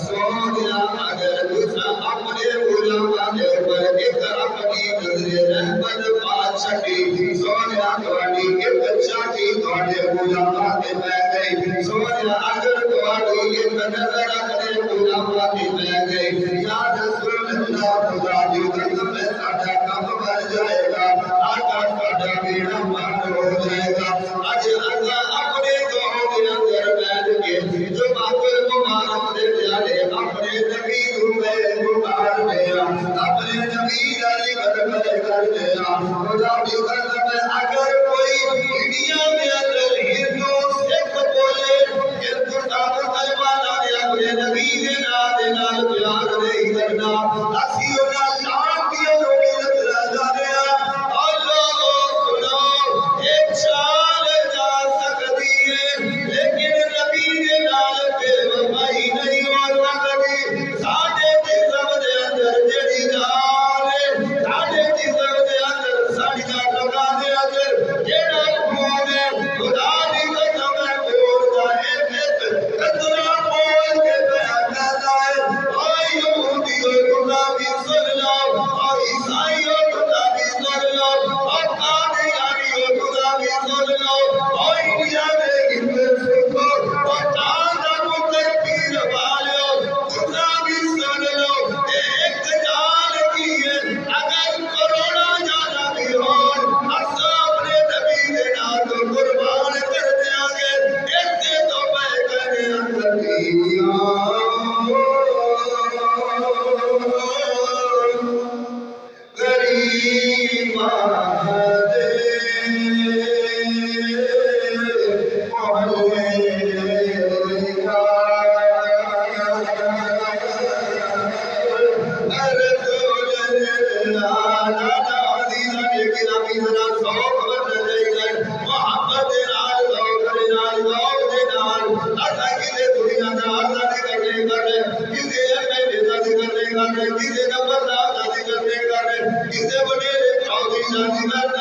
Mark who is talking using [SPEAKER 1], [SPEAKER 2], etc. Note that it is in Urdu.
[SPEAKER 1] سونیا اگر دوسرا اپنے علماء کے اوپر ایک اپنی نظر رحمت پا چھٹی سونیا تواڈی ایک چاٹی تواڈے علماء تے پے گئی سونیا اگر تواڈی ایک نظر اپنے علماء تے پے گئی یا رسول اللہ خدا دی قسم ہے ساڈا کم بن جائے گا آقا ساڈا بیڑا پار ہو جائے گا اج اللہ اپنے دعاؤں کے اندر بیٹھ کے جو باقل مبارک دے پیارے اپنے نبی روئے مبار دیا اپنے نبی علی قدر کر دیا خدا دی قسم ہے اگر کوئی انڈیا میں اندر ہندو سکھ بولے ہندو مسلمان اپنے نبی کے نال پیار نہیں کرنا اسی انہاں لان دیا لوگی نظر جانے اور لوگوں سنو ایک چال جا سکتی ہے لیکن نبی کے نال بے وفائی نہیں ہو سکتی ساڈے جسم دے اندر جڑی جان ہے ساڈے جسم دے اندر ساڈیاں لگا دے اندر جڑا خون ہے خدا دی قسم ہے بول جائے کتنا بول کے بیان کرتا ہے آئی یہودیوں خدا بھی سن لو اور عیسائیوں خدا بھی سن لو اور قادیانیوں خدا بھی سن لو اور انڈیا میں ہندو سکھو اور تازہ مکر پیر والوں خدا بھی سن لو ایک جان کی ہے اگر کروڑا جانا بھی ہو اصلا اپنے نبی کے نام قربان کر دیا گے ایسے تو میں کرے غریب آدے کسے بڑے چودھری